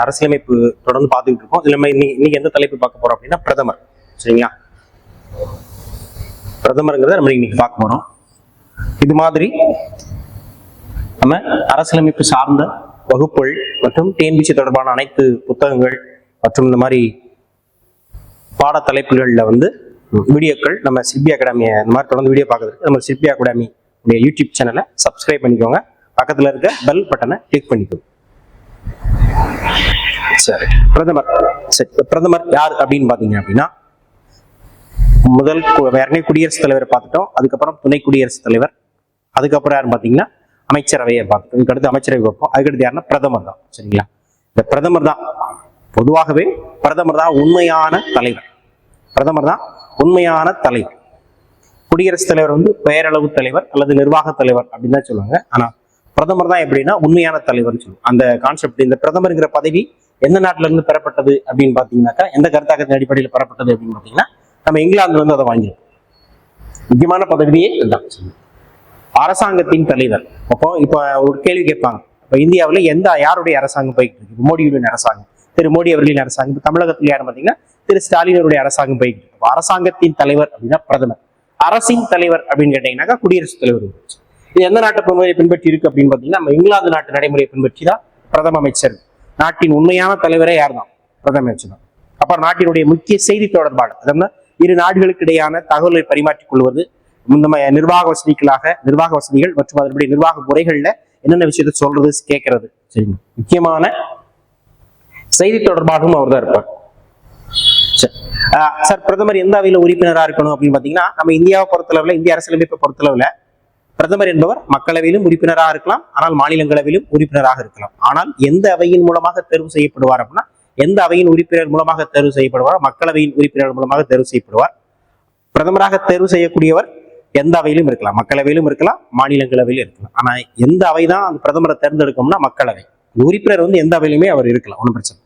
அரசியலமைப்பு தொடர்ந்து பார்த்துக்கிட்டு இருக்கோம். இதுல நம்ம இன்னைக்கு எந்த தலைப்பு பார்க்க போறோம் அப்படின்னா பிரதமர். சரிங்களா? பிரதமருங்கிறத நம்ம இன்னைக்கு பார்க்க போறோம். இது மாதிரி நம்ம அரசியலமைப்பு சார்ந்த வகுப்புகள் மற்றும் டிஎன்பிசி தொடர்பான அனைத்து புத்தகங்கள் மற்றும் இந்த மாதிரி பாட தலைப்புகள்ல வந்து வீடியோக்கள் நம்ம சிற்பி அகாடமி இந்த மாதிரி தொடர்ந்து வீடியோ பார்க்கறதுக்கு நம்ம சிற்பி அகாடமி யூடியூப் சேனலை சப்ஸ்கிரைப் பண்ணிக்கோங்க. பக்கத்துல இருக்க பெல் பட்டனை கிளிக் பண்ணிக்கோங்க. சரி, பிரதமர் யார் அப்படின்னு பாத்தீங்க அப்படின்னா, முதல் குடியரசுத் தலைவரை பார்த்துட்டோம். அதுக்கப்புறம் துணை குடியரசுத் தலைவர், அதுக்கப்புறம் யாருன்னு பாத்தீங்கன்னா அமைச்சரவையை பார்த்துட்டோம். இதுக்கடுத்து அமைச்சரவை பார்ப்போம். அதுக்கடுத்து யாருன்னா பிரதமர் தான். சரிங்களா? இந்த பிரதமர் தான் பொதுவாகவே பிரதமர் தான் உண்மையான தலைவர். பிரதமர் தான் உண்மையான தலைவர். குடியரசுத் தலைவர் வந்து பெயரளவு தலைவர் அல்லது நிர்வாக தலைவர் அப்படின்னு தான் சொல்லுவாங்க. ஆனா பிரதமர் தான் எப்படின்னா உண்மையான தலைவர்னு சொல்லுவோம். அந்த கான்செப்ட், இந்த பிரதமர்ங்கிற பதவி எந்த நாட்டில இருந்து பெறப்பட்டது அப்படின்னு பாத்தீங்கன்னாக்கா, எந்த கருத்தாக்கத்தின் அடிப்படையில் பெறப்பட்டது அப்படின்னு பாத்தீங்கன்னா, நம்ம இங்கிலாந்துல இருந்து அதை வாங்கிடும். முக்கியமான பதவியே இதுதான், அரசாங்கத்தின் தலைவர். அப்போ இப்ப ஒரு கேள்வி கேட்பாங்க, இப்ப இந்தியாவில யாருடைய அரசாங்கம் போய்கிட்டு இருக்கு? மோடியுடைய அரசாங்கம், திரு மோடி அவர்களின் அரசாங்கம். இப்ப தமிழகத்தில் யாரும் பாத்தீங்கன்னா திரு ஸ்டாலினுடைய அரசாங்கம் போய்கிட்டு இருக்கு. அரசாங்கத்தின் தலைவர் அப்படின்னா பிரதமர். அரசின் தலைவர் அப்படின்னு கேட்டீங்கன்னாக்கா குடியரசுத் தலைவர். இது எந்த நாட்டு முறையை பின்பற்றி இருக்கு அப்படின்னு பாத்தீங்கன்னா, நம்ம இங்கிலாந்து நாட்டு நடைமுறையை பின்பற்றி தான் பிரதம அமைச்சர். நாட்டின் உண்மையான தலைவரே யார் தான்? பிரதம அமைச்சர் தான். அப்புறம் நாட்டினுடைய முக்கிய செய்தி தொடர்பாளர், அதாவது இரு நாடுகளுக்கு இடையான தகவலை பரிமாற்றிக் கொள்வது, இந்த நிர்வாக வசதிகள் மற்றும் அதனுடைய நிர்வாக முறைகள்ல என்னென்ன விஷயத்த சொல்றது, கேட்கறது. சரிங்க, முக்கியமான செய்தி தொடர்பாகவும் அவர் தான் இருப்பார். சார், பிரதமர் எந்த அவையில உறுப்பினராக இருக்கணும் அப்படின்னு பாத்தீங்கன்னா, நம்ம இந்தியாவை பொறுத்தளவுல, இந்திய அரசியலமைப்பை பொறுத்தளவுல பிரதமர் என்பவர் மக்களவையிலும் உறுப்பினராக இருக்கலாம், ஆனால் மாநிலங்களவையிலும் உறுப்பினராக இருக்கலாம். ஆனால் எந்த அவையின் மூலமாக தேர்வு செய்யப்படுவார் அப்படின்னா, எந்த அவையின் உறுப்பினர் மூலமாக தேர்வு செய்யப்படுவார்? மக்களவையின் உறுப்பினர் மூலமாக தேர்வு செய்யப்படுவார். பிரதமராக தேர்வு செய்யக்கூடியவர் எந்த அவையிலும் இருக்கலாம், மக்களவையிலும் இருக்கலாம், மாநிலங்களவையிலும் இருக்கலாம். ஆனா எந்த அவை தான் அந்த பிரதமரை தேர்ந்தெடுக்கும்னா மக்களவை. உறுப்பினர் வந்து எந்த அவையிலுமே அவர் இருக்கலாம், ஒன்றும் பிரச்சனை.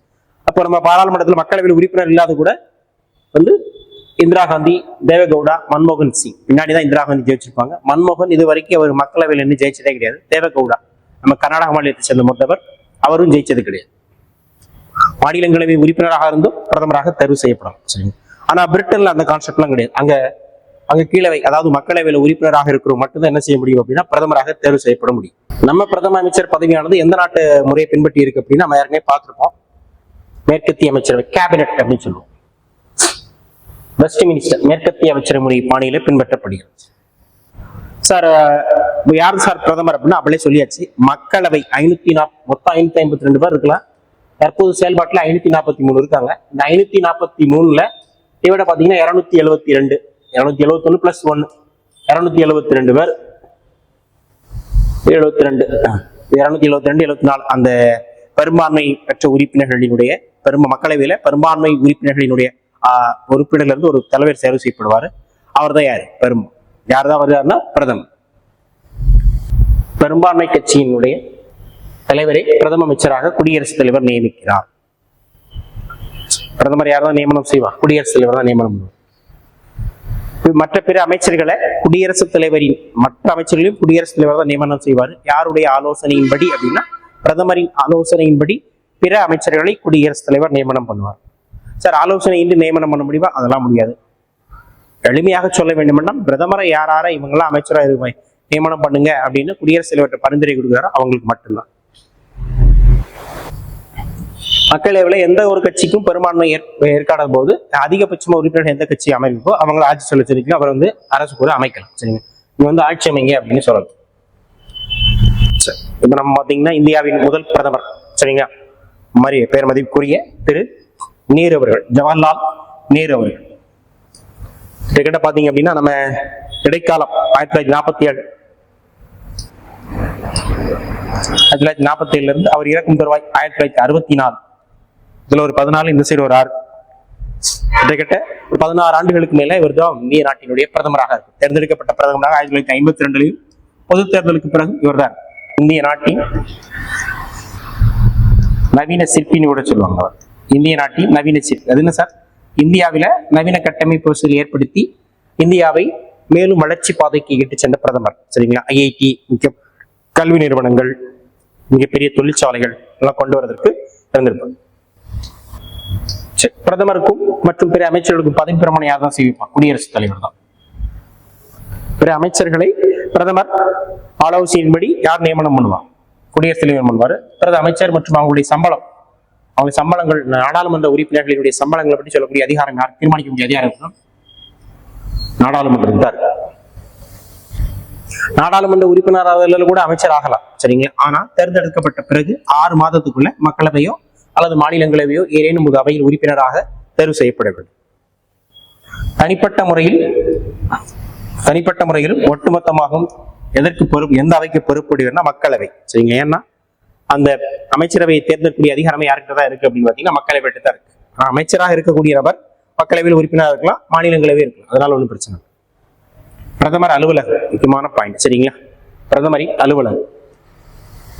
அப்போ நம்ம பாராளுமன்றத்தில் மக்களவையில் உறுப்பினர் இல்லாத கூட வந்து இந்திரா காந்தி, தேவகவுடா, மன்மோகன் சிங், பின்னாடி தான் இந்திரா காந்தி ஜெயிச்சிருப்பாங்க. மன்மோகன் இது வரைக்கும் அவர் மக்களவையில் இருந்து ஜெயிச்சதே கிடையாது. தேவகவுடா நம்ம கர்நாடக மாநிலத்தை சேர்ந்த மொத்தவர், அவரும் ஜெயிச்சது கிடையாது. மாநிலங்களவை உறுப்பினராக இருந்தும் பிரதமராக தேர்வு செய்யப்படலாம். சரி, ஆனா பிரிட்டன்ல அந்த கான்செப்ட்லாம் கிடையாது. அங்க கீழவை, அதாவது மக்களவையில் உறுப்பினராக இருக்கிறவங்க மட்டும்தான் என்ன செய்ய முடியும் அப்படின்னா பிரதமராக தேர்வு செய்யப்பட முடியும். நம்ம பிரதம அமைச்சர் பதவியானது எந்த நாட்டு முறையை பின்பற்றி இருக்கு அப்படின்னா, நம்ம ஏற்கனவே பார்த்திருப்போம், மேற்கத்திய அமைச்சரவை, கேபினெட் அப்படின்னு சொல்லுவோம். வெஸ்ட் மினிஸ்டர், மேற்கத்திய அமைச்சரவை முறை பாணியில பின்பற்றப்படுகிறது. சார், யாரு சார் பிரதமர் அப்படின்னா அப்படியே சொல்லியாச்சு. மக்களவை மொத்தம் 552 பேர் இருக்கலாம். தற்போது செயல்பாட்டுல 543 இருக்காங்க. இந்த 543ல இவட பாத்தீங்கன்னா 272, 271 பிளஸ் 1 272 பேர், 274 அந்த பெரும்பான்மை பெற்ற உறுப்பினர்களினுடைய மக்களவையில பெரும்பான்மை உறுப்பினர்களினுடைய உறுப்பினர்ல இருந்து ஒரு தலைவர் தேர்வு செய்யப்படுவாரு. அவர் தான் யாருதான் வருவாருன்னா பிரதமர். பெரும்பான்மை கட்சியினுடைய தலைவரை பிரதம அமைச்சராக குடியரசுத் தலைவர் நியமிக்கிறார். பிரதமர் யார் தான் நியமனம் செய்வார்? குடியரசுத் தலைவர் தான் நியமனம். மற்ற பிற அமைச்சர்களை குடியரசுத் தலைவரின் மற்ற அமைச்சர்களையும் குடியரசுத் தலைவர் தான் நியமனம் செய்வார். யாருடைய ஆலோசனையின்படி அப்படின்னா, பிரதமரின் ஆலோசனையின்படி பிற அமைச்சர்களை குடியரசுத் தலைவர் நியமனம் பண்ணுவார். சார், ஆலோசனை இன்றி நியமனம் பண்ண முடியுமா? அதெல்லாம் முடியாது. எளிமையாக சொல்ல வேண்டும்னா, பிரதமரை யாரார இவங்கெல்லாம் அமைச்சராக நியமனம் பண்ணுங்க அப்படின்னு குடியரசுத் தலைவர் பரிந்துரை கொடுக்குறாரோ அவங்களுக்கு மட்டும்தான். மக்களவையில் எந்த ஒரு கட்சிக்கும் பெரும்பான்மை ஏற்காத போது அதிகபட்சமா உறுப்பினர் எந்த கட்சி அமைப்போ அவங்களை ஆட்சி சொல்லிக்கலாம். அவர் வந்து அரசு கூட அமைக்கலாம். சரிங்க, இங்க வந்து ஆட்சி அமைங்க அப்படின்னு சொல்லலாம். சரி, இப்ப நம்ம பாத்தீங்கன்னா இந்தியாவின் முதல் பிரதமர், சரிங்களா, மாதிரி பேர் மதிப்புக்குரிய திரு நேரு அவர்கள், ஜவஹர்லால் நேரு அவர்கள். கிட்ட பாத்தீங்க அப்படின்னா நம்ம இடைக்காலம் 1947 இருந்து அவர் இறக்கும் தருவாய் 1964. இதுல ஒரு 14, இந்த சைடு ஒரு 6, கிட்டத்தட்ட 16 ஆண்டுகளுக்கு மேல இவர் தான் இந்திய நாட்டினுடைய பிரதமராக இருக்கு. தேர்ந்தெடுக்கப்பட்ட பிரதமராக 1952 பொது தேர்தலுக்கு பிறகு இவர் தான் இந்திய நாட்டின் நவீன சிற்பின்னு கூட சொல்லுவாங்க. இந்திய நாட்டின் நவீன சிற்பி. அது என்ன சார்? இந்தியாவில நவீன கட்டமைப்பு வசதி ஏற்படுத்தி இந்தியாவை மேலும் வளர்ச்சி பாதைக்கு இட்டு சென்ற பிரதமர். சரிங்களா? ஐஐடி, முக்கிய கல்வி நிறுவனங்கள், மிகப்பெரிய தொழிற்சாலைகள் எல்லாம் கொண்டு வரதற்கு இருந்திருப்பாங்க. பிரதமருக்கும் மற்றும் பிற அமைச்சர்களுக்கும் பதவி பிரமாணம் யார் தான் செய்விப்பார்? குடியரசுத் தலைவர் தான். பிற அமைச்சர்களை பிரதமர் ஆலோசனையின்படி யார் நியமனம் பண்ணுவார்? குடியரசுத் தலைவர் பண்ணுவார். பிறகு அமைச்சர் மற்றும் அவங்களுடைய சம்பளங்கள் நாடாளுமன்ற உறுப்பினர்களுடைய சம்பளங்களை பற்றி சொல்லக்கூடிய அதிகாரம் யார் தீர்மானிக்கக்கூடிய அதிகாரம்? நாடாளுமன்றம் தான். நாடாளுமன்ற உறுப்பினராக கூட அமைச்சர் ஆகலாம், சரிங்களா? ஆனா தேர்ந்தெடுக்கப்பட்ட பிறகு 6 மாதத்துக்குள்ள மக்களவையோ அல்லது மாநிலங்களவையோ ஏதேனும் ஒரு அவையில் உறுப்பினராக தேர்வு செய்யப்பட வேண்டும். தனிப்பட்ட முறையிலும் ஒட்டுமொத்தமாகவும் எதற்கு பொறுப்பு, எந்த அவைக்கு பொறுப்புடையவர்னா மக்களவை, சரிங்க. ஏன்னா அந்த அமைச்சரவையை தேர்ந்தெடுக்கக்கூடிய அதிகாரமே யார்கிட்ட தான் இருக்கு அப்படின்னு பாத்தீங்கன்னா மக்களவை தான் இருக்கு. அமைச்சராக இருக்கக்கூடிய நபர் மக்களவையில் உறுப்பினராக இருக்கலாம், மாநிலங்களவை இருக்கலாம், அதனால ஒன்றும் பிரச்சனை இல்லை. பிரதமர் அலுவலகம் முக்கியமான பாயிண்ட், சரிங்களா? பிரதமரின் அலுவலகம்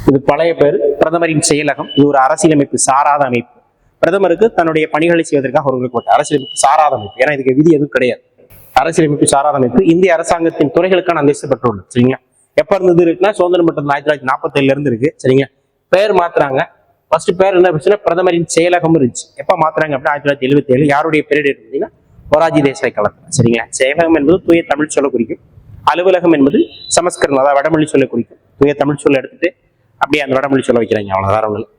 இது பழைய பேர் பிரதமரின் செயலகம். இது ஒரு அரசியலமைப்பு சாராத அமைப்பு. பிரதமருக்கு தன்னுடைய பணிகளை செய்வதற்காக ஒருங்கிணைக்கப்பட்ட அரசியலமைப்பு சாராத அமைப்பு. ஏன்னா இதுக்கு விதி எதுவும் கிடையாது. அரசியலமைப்பு சாராத அமைப்பு இந்திய அரசாங்கத்தின் துறைகளுக்கான அந்தஸ்து பெற்றுள்ளது, சரிங்களா? எப்ப இருந்தது இருக்குன்னா சுதந்திரம் பெற்றது 1947 இருந்து இருக்கு, சரிங்களா? பேர் மாத்துறாங்க. ஃபர்ஸ்ட் பேர் என்ன பிரச்சனை? பிரதமரின் செயலகம் இருந்துச்சு. எப்ப மாத்துறாங்க அப்படின்னா 1977. யாருடைய பீரியட் பார்த்தீங்கன்னா மொராஜி தேசாய் காலத்துல, சரிங்களா? செயலகம் என்பது தூய தமிழ் சொல்ல குறிக்கும். அலுவலகம் என்பது சமஸ்கிருதம், அதாவது வடமொழி சொல்ல குறிக்கும். தூய தமிழ் சொல்ல எடுத்துட்டு அப்படியே அந்த வடமொழி சொல்ல வைக்கிறாங்க, அவ்வளவுதான்.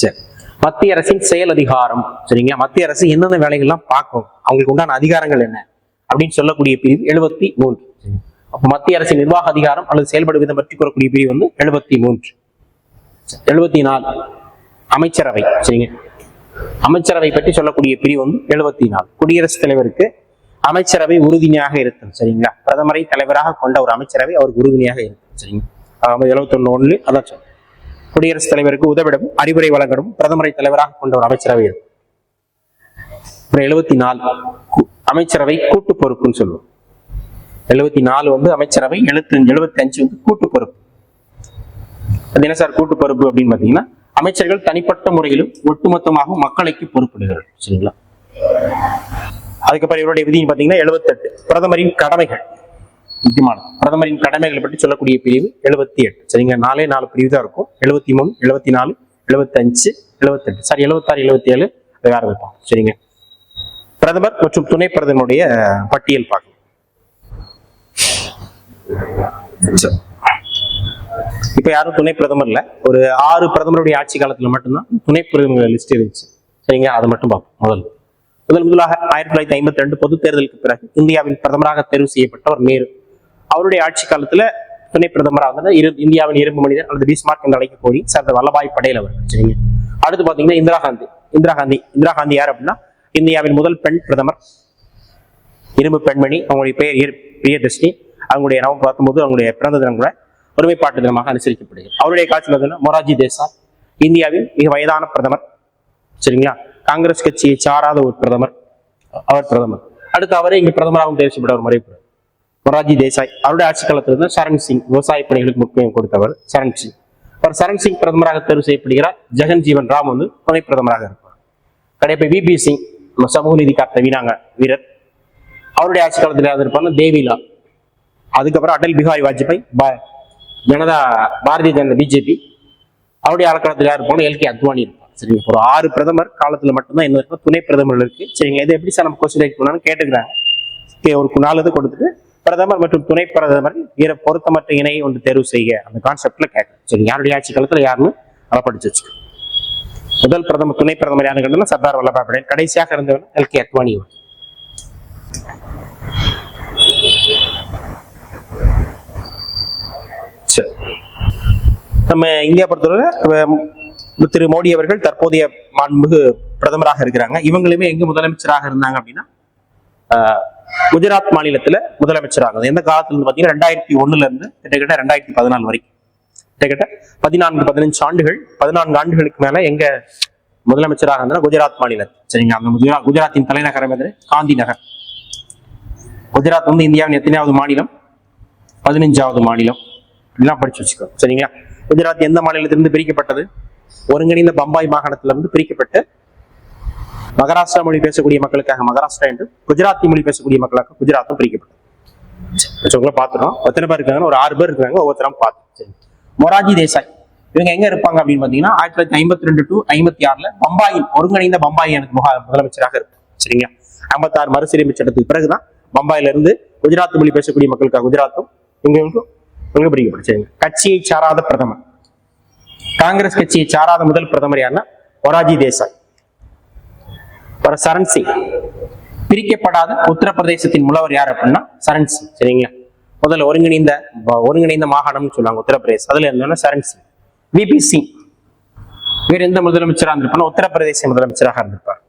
சரி, மத்திய அரசின் செயல் அதிகாரம், சரிங்களா? மத்திய அரசு எந்தெந்த வேலைகள்லாம் பார்க்கும், அவங்களுக்கு உண்டான அதிகாரங்கள் என்ன அப்படின்னு சொல்லக்கூடிய பிரிவு 73. அப்ப மத்திய அரசின் நிர்வாக அதிகாரம் அல்லது செயல்படும் விதம் பற்றி கூறக்கூடிய பிரிவு 73. 74 அமைச்சரவை, சரிங்க. அமைச்சரவை பற்றி சொல்லக்கூடிய பிரிவு 74. குடியரசுத் தலைவருக்கு அமைச்சரவை உறுதுணையாக இருக்கும், சரிங்களா? பிரதமரை தலைவராக கொண்ட ஒரு அமைச்சரவை அவருக்கு உறுதுணையாக இருக்கும், சரிங்க. 71 அதான் சொல்ல. குடியரசுத் தலைவருக்கு உதவிடவும் அறிவுரை வழங்கவும் பிரதமரை தலைவராக கொண்ட ஒரு அமைச்சரவை இருக்கும். 74 அமைச்சரவை கூட்டு பொறுப்புன்னு சொல்லுவோம். 74 அமைச்சரவை, 75 கூட்டு பொறுப்பு. அது என்ன சார் கூட்டு பொறுப்பு அப்படின்னு பாத்தீங்கன்னா அமைச்சர்கள் தனிப்பட்ட முறையிலும் ஒட்டுமொத்தமாக மக்களுக்கு பொறுப்பிடுகிறார்கள், சரிங்களா? அதுக்கப்புறம் இவருடைய விதின்னு பாத்தீங்கன்னா 78 பிரதமரின் கடமைகள். முக்கியமான பிரதமரின் கடமைகளை பற்றி சொல்லக்கூடிய பிரிவு 78, சரிங்க. 4 பிரிவு தான் இருக்கும். 73, 74, 75, 78. சாரி 76, 77 வேற இருப்பாங்க, சரிங்க. பிரதமர் மற்றும் துணை பிரதமருடைய பட்டியல் பார்க்கணும். இப்ப யாரும் துணை பிரதமர் இல்ல. ஒரு 6 பிரதமருடைய ஆட்சி காலத்துல மட்டும்தான் துணை பிரதமர் லிஸ்ட் இருந்துச்சு, சரிங்க. அதை மட்டும் பார்ப்போம். முதலாக 1952 பொது தேர்தலுக்கு பிறகு இந்தியாவின் பிரதமராக தேர்வு செய்யப்பட்டவர் நேரு. அவருடைய ஆட்சி காலத்துல துணை பிரதமராக இந்தியாவின் இரும்பு மனிதர் அல்லது பிஸ்மார்க் என்று அழைக்கக்கூடிய சர்தார் வல்லபாய் படேல் அவர்கள், சரிங்க. அடுத்து பாத்தீங்கன்னா இந்திரா காந்தி யார் அப்படின்னா இந்தியாவின் முதல் பெண் பிரதமர், இரும்பு பெண்மணி. அவங்களுடைய பெயர் பிரியதர்ஷினி. அவங்களுடைய நவம்பர் 19 அவங்களுடைய பிறந்த தினம் கூட ஒருமைப்பாட்டு தினமாக அனுசரிக்கப்படுகிறது. அவருடைய காலத்தில் மொராஜி தேசாய் இந்தியாவின் மிக வயதான பிரதமர், சரிங்களா? காங்கிரஸ் கட்சியை சாராத ஒரு பிரதமர், அவர் பிரதமர். அடுத்து அவரே இங்கு பிரதமராகவும் தேர்வு செய்யப்பட்ட ஒரு மறைப்பு மொராஜி தேசாய். அவருடைய ஆட்சி காலத்தில் இருந்து சரண் சிங் விவசாய பணிகளுக்கு முக்கியம் கொடுத்தவர் சரண் சிங். அவர் சரண் சிங் பிரதமராக தேர்வு செய்யப்படுகிறார். ஜெகன் ஜீவன் ராம் துணை பிரதமராக இருப்பார். கடைப்பை VP சிங் சமூக நீதி காத்த வீரர். அவருடைய ஆட்சி காலத்தில் இருப்பாங்க தேவிலா. அதுக்கப்புறம் அடல் பிஹாரி வாஜ்பாய் பாரதிய ஜனதா BJP. அவருடைய காலத்தில் யார் இருப்பாங்க LK அத்வானி இருப்பார், சரிங்க. ஒரு 6 பிரதமர் காலத்துல மட்டும்தான் என்ன இருக்கும் துணை பிரதமர்கள் இருக்கு, சரிங்க. இது எப்படி சார் நம்ம கொஸ்டின் பண்ணாலும் கேட்டுக்கிறாங்க. ஒரு 4 கொடுத்துட்டு பிரதமர் மற்றும் துணை பிரதமர் பொருத்தமற்ற இணையை ஒன்று தேர்வு செய்ய அந்த கான்செப்ட்ல கேட்கணும், சரி. யாருடைய ஆட்சி காலத்துல யாருன்னு அதை படிச்சு வச்சுக்கணும். முதல் பிரதமர் துணை பிரதமர் யாருன்னு கேட்டா சர்தார் வல்லபாய் படேல். கடைசியாக இருந்தவர் LK அத்வானி. நம்ம இந்தியா பொறுத்தவரை திரு மோடி அவர்கள் தற்போதைய மாண்புமிகு பிரதமராக இருக்கிறாங்க. இவங்களுமே எங்க முதலமைச்சராக இருந்தாங்க அப்படின்னா குஜராத் மாநிலத்துல முதலமைச்சராக எந்த காலத்துல இருந்து பாத்தீங்கன்னா 2001 இருந்து கிட்டத்தட்ட 2014 வரைக்கும் கிட்டத்தட்ட 14-15 ஆண்டுகள், 14 ஆண்டுகளுக்கு மேல எங்க முதலமைச்சராக இருந்தா குஜராத் மாநிலம், சரிங்க. அந்த குஜராத்தின் தலைநகரம் எது? காந்தி நகர். குஜராத் இந்தியாவின் எத்தனையாவது மாநிலம்? 15வது மாநிலம். இதெல்லாம் படிச்சு வச்சுக்கோ, சரிங்களா? குஜராத் எந்த மாநிலத்திலிருந்து பிரிக்கப்பட்டது? ஒருங்கிணைந்த பம்பாய் மாகாணத்திலிருந்து பிரிக்கப்பட்டு மகாராஷ்டிரா மொழி பேசக்கூடிய மக்களுக்காக மகாராஷ்டிரா என்று, குஜராத்தி மொழி பேசக்கூடிய மக்களுக்காக குஜராத்தும் பிரிக்கப்பட்டது. பார்த்துட்டோம். எத்தனை பேர் இருக்காங்க? ஒரு 6 பேர் இருக்காங்க. ஒவ்வொருத்தரும் பார்த்து. மொராஜி தேசாய் இவங்க எங்க இருப்பாங்க அப்படின்னு பாத்தீங்கன்னா 1952 to 56 பம்பாயில் ஒருங்கிணைந்த பம்பாய் எனக்கு முதலமைச்சராக இருக்கும். சரிங்களா? 56 மறுசீரமைப்பு சட்டத்துக்கு பிறகுதான் பம்பாயில இருந்து குஜராத் மொழி பேசக்கூடிய மக்களுக்காக குஜராத்தும் இங்க பிடிக்கப்படுச்சு. கட்சியை சாராத பிரதமர், காங்கிரஸ் கட்சியை சாராத முதல் பிரதமர் யாருன்னா மொரார்ஜி தேசாய். சரண் சிங். பிரிக்கப்படாத உத்தரப்பிரதேசத்தின் முதல்வர் யார் அப்படின்னா சரண் சிங். சரிங்களா? முதல்ல ஒருங்கிணைந்த மாகாணம்னு சொல்லுவாங்க உத்தரப்பிரதேசம், அதுல இருந்தோம்னா சரண் சிங். விபி சிங் வேற எந்த முதலமைச்சராக இருந்திருப்பார்? உத்தரப்பிரதேச முதலமைச்சராக இருந்திருப்பார்.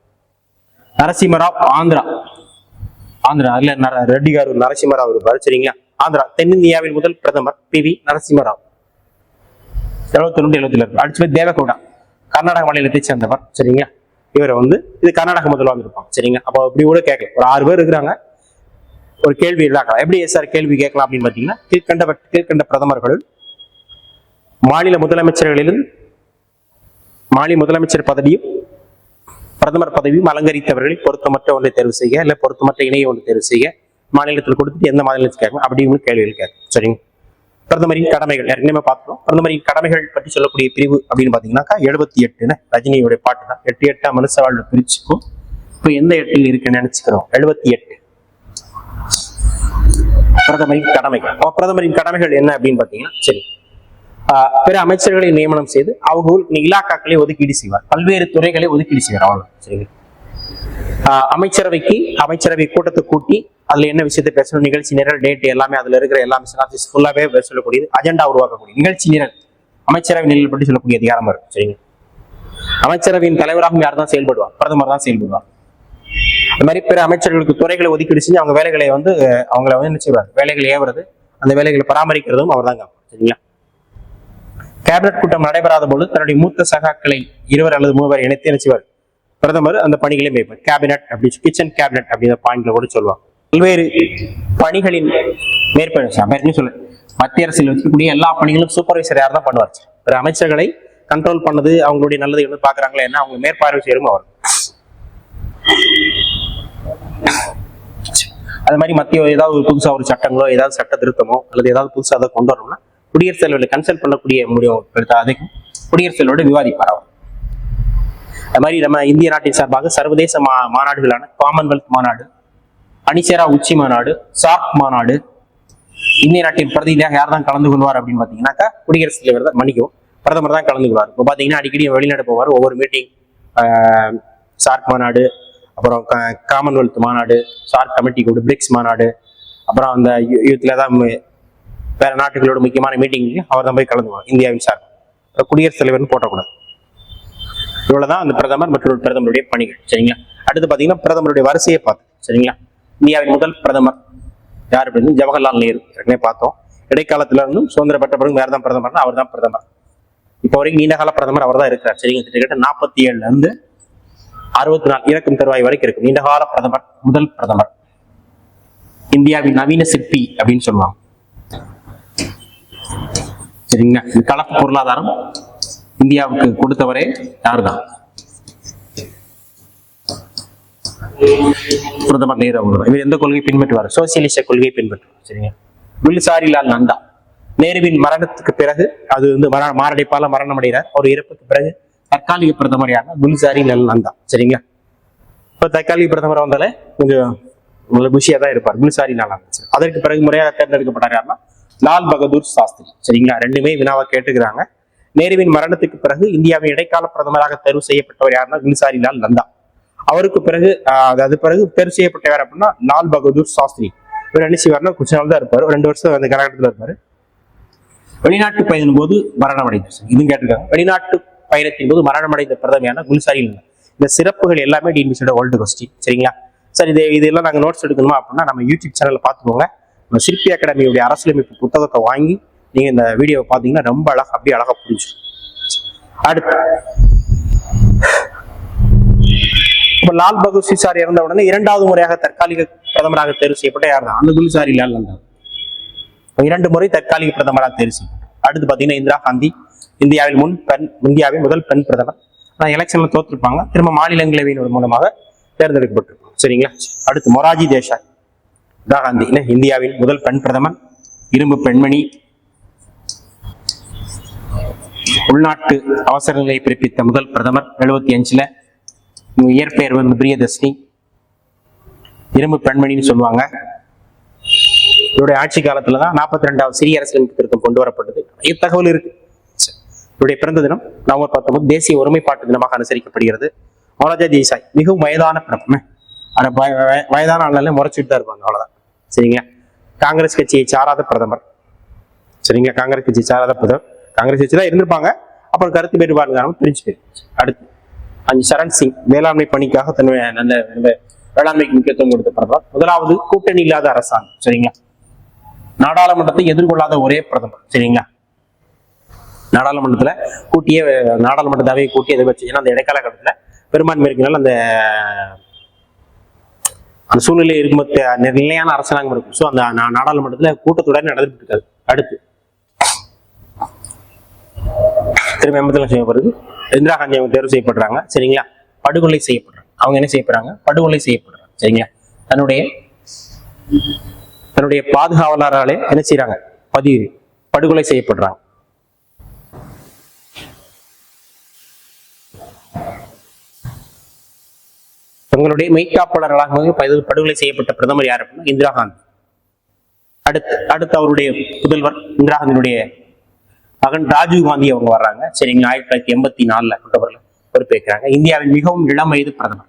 நரசிம்மராவ் ஆந்திரா அதுல ரெட்டி காரு நரசிம்மராவ் இருப்பார். சரிங்களா? ஆந்திரா. தென்னிந்தியாவின் முதல் பிரதமர் PV நரசிம்மராவ் 71-70 இருப்பார். அடுத்த பேர் தேவகவுடா, கர்நாடக மாநிலத்தை சேர்ந்தவர். சரிங்களா? இவரை இது கர்நாடக முதல்வர் இருப்பாங்க. சரிங்களா? அப்போ இப்படி கூட கேட்கலாம். ஒரு 6 பேர் இருக்கிறாங்க, ஒரு கேள்வி இல்லாக்கலாம். எப்படி சார் கேள்வி கேட்கலாம் அப்படின்னு பாத்தீங்கன்னா, கீழ்கண்ட பிரதமர்கள் மாநில முதலமைச்சர்களிலும் மாநில முதலமைச்சர் பதவியும் பிரதமர் பதவியும் அலங்கரித்தவர்களை பொருத்தமற்ற ஒன்றை தேர்வு செய்ய, இல்ல பொருத்தமற்ற இணைய ஒன்று தேர்வு செய்ய மாநிலத்தில் கொடுத்துட்டு எந்த மாநிலத்துக்கு கேட்கணும் அப்படின்னு கேள்விகள் கேட்கும். சரிங்க? பிரதமரின் கடமைகள் ஏற்கனவே பார்த்தோம். பிரதமரின் கடமைகள் பற்றி சொல்லக்கூடிய பிரிவு அப்படின்னு பாத்தீங்கன்னாக்கா 78 ரஜினியோட பாட்டு தான். 8 மனுஷ வாழ்வு பிரிச்சுக்கும். இப்போ எந்த 8 இருக்குன்னு நினைச்சுக்கிறோம்? 78 பிரதமரின் கடமைகள். பிரதமரின் கடமைகள் என்ன அப்படின்னு பாத்தீங்கன்னா, சரி, பிற அமைச்சர்களை நியமனம் செய்து அவங்க இலாக்காக்களை ஒதுக்கீடு செய்வார், பல்வேறு துறைகளை ஒதுக்கீடு செய்வார். அவ்வளவு. சரி. அமைச்சரவை கூட்டத்தை கூட்டி அதுல என்ன விஷயத்தை பேசணும், நிகழ்ச்சி நிரல், டேட் எல்லாமே அதுல இருக்கிற எல்லா ஃபுல்லாவே சொல்லக்கூடியது, அஜெண்டா உருவாக்கக்கூடிய நிகழ்ச்சி நிரல், அமைச்சரவை நிலையில் பற்றி சொல்லக்கூடிய அதிகாரம் இருக்கும். சரிங்க? அமைச்சரவையின் தலைவராகவும் யார் தான் செயல்படுவார்? பிரதமர் தான் செயல்படுவார். அது மாதிரி பிற அமைச்சர்களுக்கு துறைகளை ஒதுக்கீடு செஞ்சு அவங்க வேலைகளை அவங்கள என்ன செய்வார்? வேலைகளை ஏவுறது, அந்த வேலைகளை பராமரிக்கிறதும் அவர் தாங்க. சரிங்களா? கேபினட் கூட்டம் நடைபெறாத போது தன்னுடைய மூத்த சகாக்களை 2 அல்லது 3 பேர் இணைத்து நினைச்சுவார் பிரதமர் அந்த பணிகளை மேற்பார். கேபினட் அப்படி, கிச்சன் கேபினட் அப்படிங்கிற பாயிண்ட்ல கூட சொல்லுவாங்க. பல்வேறு பணிகளின் மேற்படி சொல்ல மத்திய அரசில் இருக்கக்கூடிய எல்லா பணிகளும் சூப்பர்வைசர் யார் தான் பண்ணுவார். பிற அமைச்சர்களை கண்ட்ரோல் பண்ணது, அவங்களுடைய நல்லது பாக்குறாங்களா என்ன, அவங்க மேற்பார்வை செய்யும் அவர். அது மாதிரி மத்திய ஏதாவது ஒரு புதுசா ஒரு சட்டங்களோ ஏதாவது சட்ட திருத்தமோ அல்லது ஏதாவது புதுசா அதை கொண்டு வரணும்னா குடியரசுத் தலைவர்களை கன்சல்ட் பண்ணக்கூடிய முடியும் அதைக்கும் குடியரசுத் தலைவரோடு விவாதிப்பார் அவர். அது மாதிரி நம்ம இந்திய நாட்டின் சார்பாக சர்வதேச மாநாடுகளான காமன்வெல்த் மாநாடு, அணிசேரா உச்சி மாநாடு, சார்க் மாநாடு, இந்திய நாட்டின் பிரதிநிதியாக யார் தான் கலந்து கொள்வார் அப்படின்னு பாத்தீங்கன்னாக்கா குடியரசுத் தலைவர் தான், மன்னிக்கும், பிரதமர் தான் கலந்து கொள்வார். இப்போ பாத்தீங்கன்னா அடிக்கடி வெளிநாடு போவார். ஒவ்வொரு மீட்டிங், சார்க் மாநாடு, அப்புறம் காமன்வெல்த் மாநாடு, சார்க் கமிட்டி கூட, பிரிக்ஸ் மாநாடு, அப்புறம் அந்த யூத்ல தான் வேற நாட்டுகளோட முக்கியமான மீட்டிங் அவர் தான் போய் கலந்துவார். இந்தியாவின் சார் குடியரசுத் தலைவர்னு போட்டக்கூடாது. இவ்வளவுதான் அந்த பிரதமர் மற்றும் பிரதமருடைய பணிகள். சரிங்களா? அடுத்து பாத்தீங்கன்னா பிரதமருடைய வரிசையை பார்த்தோம். சரிங்களா? இந்தியாவின் முதல் பிரதமர் யார் அப்படின்னு ஜவஹர்லால் நேரு ஏற்கனவே பார்த்தோம். இடைக்காலத்துல இருந்தும் சுதந்திர பெற்ற பிறகு வேற தான் பிரதமர்னா அவர் தான் பிரதமர். இப்போ வரைக்கும் நீண்ட கால பிரதமர் அவர் தான் இருக்கிறார். சரிங்க? கிட்டத்தட்ட 47 இருந்து 64 இறக்கும் தருவாய் வரைக்கும் இருக்கு. நீண்ட கால பிரதமர், முதல் பிரதமர், இந்தியாவின் நவீன சிற்பி அப்படின்னு சொல்லுவாங்க. சரிங்களா? இந்த கலப்பு பொருளாதாரம் இந்தியாவுக்கு கொடுத்தவரே யாருதான்? பிரதமர் நேரு அவங்க. இவர் எந்த கொள்கை பின்பற்றுவார்? சோசியலிச கொள்கையை பின்பற்றுவார். சரிங்க? குல்சாரிலால் நந்தா நேருவின் மரணத்துக்கு பிறகு, அது மாரடைப்பால மரணம் அடைகிறார். அவர் இறப்புக்கு பிறகு தற்காலிக பிரதமர் யாருன்னா குல்சாரிலால் நந்தா. சரிங்களா? இப்ப தற்காலிக பிரதமர் வந்தாலே கொஞ்சம் குஷியா தான் இருப்பார் குல்சாரிலால் நந்தா. அதற்கு பிறகு முறையாக தேர்ந்தெடுக்கப்பட்டார் யாருன்னா லால் பகதூர் சாஸ்திரி. சரிங்களா? ரெண்டுமே வினாவா கேட்டுக்கிறாங்க. நேருவின் மரணத்துக்கு பிறகு இந்தியாவின் இடைக்கால பிரதமராக தேர்வு செய்யப்பட்டவர் யாருன்னா குல்சாரிலால் நந்தா. அவருக்கு பிறகு பிறகு தேர்வு செய்யப்பட்டவர் அப்படின்னா லால் பகதூர் சாஸ்திரி. இவர் என்ன செய்வார்னா கொஞ்ச நாள் தான் இருப்பாரு, 2 வருஷம் அந்த காலகட்டத்தில் இருப்பாரு. வெளிநாட்டு பயணின் போது மரணம் அடைந்தார். இதுவும் கேட்டிருக்காங்க. வெளிநாட்டு பயணத்தின் போது மரணம் அடைந்த பிரதமையான குல்சாரிலால். இந்த சிறப்புகள் எல்லாமே டிஎன்பிசியோட ஓல்டு கொஸ்டின். சரிங்களா? சார் இதெல்லாம் நாங்கள் நோட்ஸ் எடுக்கணுமா அப்படின்னா நம்ம யூடியூப் சேனல்ல பார்த்துக்கோங்க. நம்ம சிற்பி அகாடமியுடைய அரசியலமைப்பு புத்தகத்தை வாங்கி நீங்க இந்த வீடியோவை பார்த்தீங்கன்னா ரொம்ப அப்படியே அழகா புரிஞ்சிடும். அடுத்து இப்ப லால் பகதூர் சார் இறந்த உடனே 2வது முறையாக தற்காலிக பிரதமராக தேர்வு செய்யப்பட்ட யார் தான்? அந்த குல்சாரிலால் நந்தா. 2 முறை தற்காலிக பிரதமராக தேர்வு செய்யப்பட்டார். அடுத்து பாத்தீங்கன்னா இந்திரா காந்தி, இந்தியாவின் முதல் பெண் பிரதமர். ஆனா எலெக்ஷன்ல தோற்றுருப்பாங்க, திரும்ப மாநிலங்களவையின் மூலமாக தேர்ந்தெடுக்கப்பட்டிருப்பாங்க. சரிங்களா? அடுத்து மொரார்ஜி தேசாய். இந்திரா காந்தி இந்தியாவின் முதல் பெண் பிரதமர், இரும்பு பெண்மணி. உள்நாட்டு அவசர நிலை பிறப்பித்த முதல் பிரதமர் 75ல. இயற்பெயர் வந்து பிரியதர்ஷினி, இரும்பு பெண்மணின்னு சொல்லுவாங்க. இவருடைய ஆட்சி காலத்துலதான் 42வது சிறிய அரசியலமைப்பு திருத்தம் கொண்டு வரப்பட்டது. இத்தகவல் இருக்கு. இவருடைய பிறந்த தினம் நவம்பர் 19 தேசிய ஒருமைப்பாட்டு தினமாக அனுசரிக்கப்படுகிறது. மொராஜி தேசாய் மிகவும் வயதான பிரதமர். வயதான ஆள்னால முறைச்சிட்டு தான் இருப்பாங்க, அவ்வளவுதான். சரிங்களா? காங்கிரஸ் கட்சியை சாராத பிரதமர். சரிங்களா? காங்கிரஸ் கட்சியை சாராத பிரதமர். காங்கிரஸ் கட்சி தான் இருந்திருப்பாங்க, அப்புறம் கருத்து வேறுபாடு காரணம் பிரிஞ்சு போயிருக்கு. அடுத்து 5 சரண் சிங் வேளாண்மை பணிக்காக தன்னுடைய நல்ல வேளாண்மைக்கு முக்கியத்துவம் கொடுத்த பிரதமர். முதலாவது கூட்டணி இல்லாத அரசாங்கம். சரிங்களா? நாடாளுமன்றத்தை எதிர்கொள்ளாத ஒரே பிரதமர். சரிங்களா? நாடாளுமன்றத்துல நாடாளுமன்றத்தாவே கூட்டி எதிர்பார்த்தீங்கன்னா அந்த இடைக்கால கட்டத்துல பெரும்பான்மை இருக்கனால அந்த சூழ்நிலை இருக்கும், நிலையான அரசாங்கம் இருக்கும். ஸோ அந்த நாடாளுமன்றத்துல கூட்டத்துடன் நடந்துட்டு இருக்காது. அடுத்து திரும்ப 80 செய்யப்படுது. இந்திரா காந்தி அவங்க தேர்வு செய்யப்படுறாங்க. சரிங்களா? படுகொலை செய்யப்படுறாங்க. அவங்க என்ன செய்யப்படுறாங்க? படுகொலை செய்யப்படுறாங்க. சரிங்களா? தன்னுடைய பாதுகாவலராலே என்ன செய்யறாங்க? படுகொலை செய்யப்படுறாங்க. தங்களுடைய மெய்காப்பாளர்களாக படுகொலை செய்யப்பட்ட பிரதமர் யார் அப்படின்னா இந்திரா காந்தி. அடுத்து அவருடைய புதல்வர் இந்திரா காந்தியினுடைய மகன் ராஜீவ் காந்தி அவங்க வர்றாங்க. சரிங்களா? 1984 அக்டோபர்ல பொறுப்பேற்கிறாங்க. இந்தியாவின் மிகவும் இளம் வயது பிரதமர்.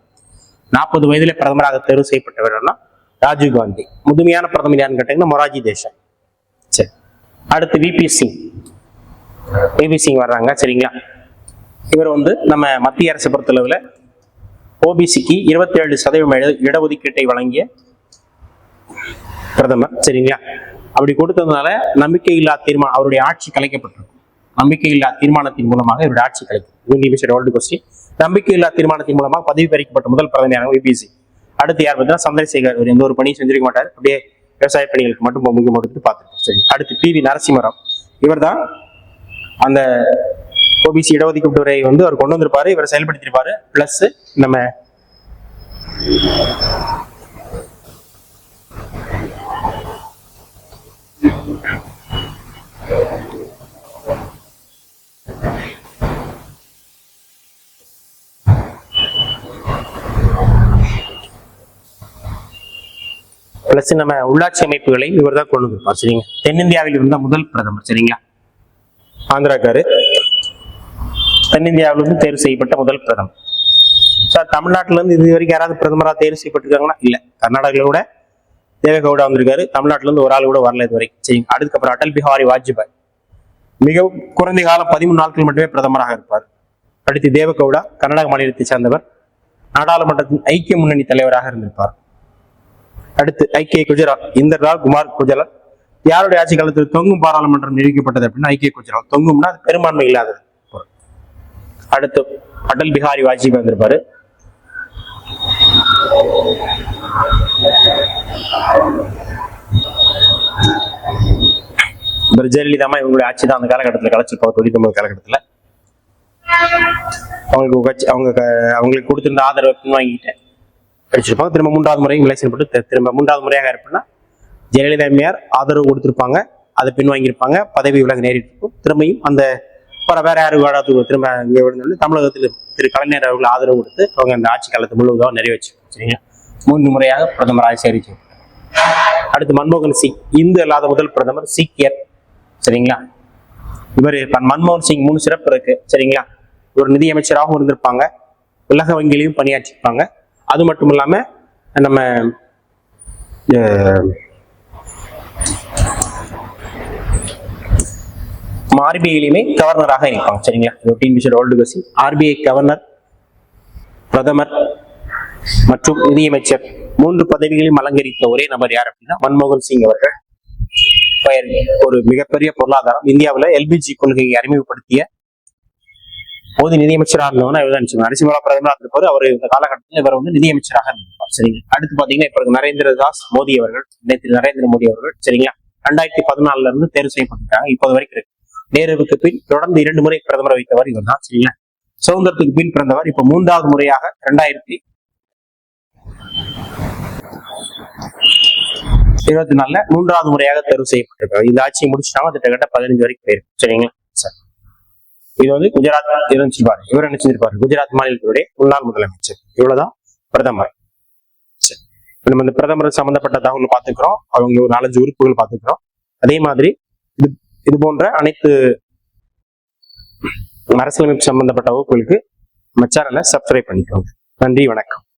40 வயதிலே பிரதமராக தேர்வு செய்யப்பட்டவர்னா ராஜீவ் காந்தி. முதுமையான பிரதமர் யாருன்னு கேட்டீங்கன்னா மொராஜி தேசாய். சரி, அடுத்து விபி சிங் வர்றாங்க. சரிங்களா? இவர் வந்து நம்ம மத்திய அரசு பொறுத்தளவுல ஓபிசிக்கு 27% இடஒதுக்கீட்டை வழங்கிய பிரதமர். சரிங்களா? அப்படி கொடுத்ததுனால நம்பிக்கையில்லா தீர்மானம், அவருடைய ஆட்சி கலைக்கப்பட்டிருக்கும். நம்பிக்கையில்லா தீர்மானத்தின் மூலமாக இவருடைய ஆட்சி கலைக்கும். நம்பிக்கையில்லா தீர்மானத்தின் மூலமாக பதவி பறிக்கப்பட்ட முதல் பிரதமர் விபிசி. அடுத்து யார் பார்த்தீங்கன்னா சந்திரசேகர். அவர் எந்த ஒரு பணியும் செஞ்சிருக்க மாட்டார், அப்படியே விவசாய பணிகளுக்கு மட்டும் முக்கியம் கொடுத்துட்டு பார்த்துருக்கோம். சரி, அடுத்து PV நரசிம்மராவ். இவர் தான் அந்த ஓபிசி இடஒதுக்கீட்டு வந்து அவர் கொண்டு வந்திருப்பாரு, இவர் செயல்படுத்திருப்பாரு. பிளஸ் நம்ம உள்ளாட்சி அமைப்புகளை இவர் தான் கொண்டு வந்திருப்பார். சரிங்க? தென்னிந்தியாவில் இருந்த முதல் பிரதமர். சரிங்களா? ஆந்திராக்காரு. தென்னிந்தியாவில இருந்து தேர்வு செய்யப்பட்ட முதல் பிரதமர். சார், தமிழ்நாட்டில இருந்து இது வரைக்கும் யாராவது பிரதமரா தேர்வு செய்யப்பட்டிருக்காங்கன்னா இல்ல. கர்நாடகாவில கூட தேவேகவுடா வந்திருக்காரு. தமிழ்நாட்டில இருந்து ஒரு ஆள் கூட வரல இது வரைக்கும். சரிங்க? அதுக்கப்புறம் அடல் பிஹாரி வாஜ்பாய் மிகவும் குறைந்த காலம் 13 நாட்கள் மட்டுமே பிரதமராக இருப்பார். அடுத்து தேவகவுடா கர்நாடக மாநிலத்தை சார்ந்தவர், நாடாளுமன்றத்தின் ஐக்கிய முன்னணி தலைவராக இருந்திருப்பார். அடுத்து ஐக்கிய குஜராத் இந்தர்லால் குமார் குஜராத். யாருடைய ஆட்சி காலத்தில் தொங்கும் பாராளுமன்றம் நிரூபிக்கப்பட்டது அப்படின்னா ஐக்கிய குஜராத். தொங்கும்னா அது பெரும்பான்மை இல்லாதது. அடுத்து அடல் பிஹாரி வாஜ்பாய் வந்திருப்பாரு. ஜெயலலிதா இவங்களுடைய ஆட்சி தான் அந்த காலகட்டத்தில் கலைச்சிருப்பாங்க. 99 காலகட்டத்தில் அவங்களுக்கு கொடுத்திருந்த ஆதரவை பின்வாங்கிட்டு அடிச்சிருப்பாங்க. திரும்ப 3வது முறையும் எலெக்ஷன் போட்டு திரும்ப 3வது முறையாக இருப்பேன்னா ஜெயலலிதா அம்மையார் ஆதரவு கொடுத்திருப்பாங்க, அதை பின்வாங்கியிருப்பாங்க, பதவி விலக நேரிட்டு இருக்கும். திரும்பியும் அந்த வேற யாரு திரும்ப இங்கே விழுந்து தமிழகத்தில் திரு கலைஞர் அவர்கள் ஆதரவு கொடுத்து அவங்க அந்த ஆட்சி காலத்தை முழுவதும் நிறைவேற்றி. சரிங்களா? 3 முறையாக பிரதமராக சேரிச்சு. அடுத்து மன்மோகன் சிங் இந்து அல்லாத முதல் பிரதமர், சீக்கியர். சரிங்களா? இவர் மன்மோகன் சிங் 3 சிறப்பு இருக்கு. சரிங்களா? ஒரு நிதியமைச்சராகவும் இருந்திருப்பாங்க, உலக வங்கியிலையும் பணியாற்றிருப்பாங்க. அது மட்டும் இல்லாம நம்ம ஆர்பிஐலையுமே கவர்னராக இருப்பாங்க. சரிங்களா? ஆர்பிஐ கவர்னர், பிரதமர் மற்றும் நிதியமைச்சர் 3 பதவிகளையும் அலங்கரித்த ஒரே நபர் யார் அப்படின்னா மன்மோகன் சிங் அவர்கள். ஒரு மிகப்பெரிய பொருளாதாரம். இந்தியாவில் எல்பிஜி கொள்கையை அறிமுகப்படுத்திய போது நிதியமைச்சராக இருந்தவங்க இவர் நரசிம்மரா பிரதமராக இருந்திருப்பாரு. அவர் இந்த காலகட்டத்தில் இவர் வந்து நிதியமைச்சராக இருந்திருப்பார். சரிங்களா? அடுத்து பாத்தீங்கன்னா இப்ப நரேந்திர மோடி அவர்கள். சரிங்களா? 2014 இருந்து தேர்வு செய்யப்பட்டிருக்காங்க. இப்போது வரைக்கும் இருக்கு. நேருவுக்கு பின் தொடர்ந்து 2 முறை பிரதமர் வைத்தவர் இவர் தான். சரிங்களா? சுதந்திரத்துக்கு பின் பிறந்தவர். இப்ப 3வது முறையாக 2024 3வது முறையாக தேர்வு செய்யப்பட்டிருக்காரு. இந்த ஆட்சியை முடிச்சுட்டாங்க. கிட்டத்தட்ட 15 வரைக்கும் போயிருக்கு. சரிங்களா? இது வந்து குஜராத் இருந்துச்சிருப்பாரு. இவர் என்ன செஞ்சிருப்பாரு? குஜராத் மாநிலத்தினுடைய முன்னாள் முதலமைச்சர். இவ்வளவுதான் பிரதமர். சரி, இப்ப நம்ம இந்த பிரதமர் சம்பந்தப்பட்ட தகவல் பார்த்துக்கிறோம். அவங்க ஒரு 4-5 உறுப்புகள் பார்த்துக்கிறோம். அதே மாதிரி இது போன்ற அனைத்து அரசியலமைப்பு சம்பந்தப்பட்ட வகுப்புகளுக்கு நம்ம சேனலை சப்ஸ்கிரைப் பண்ணிக்கோங்க. நன்றி, வணக்கம்.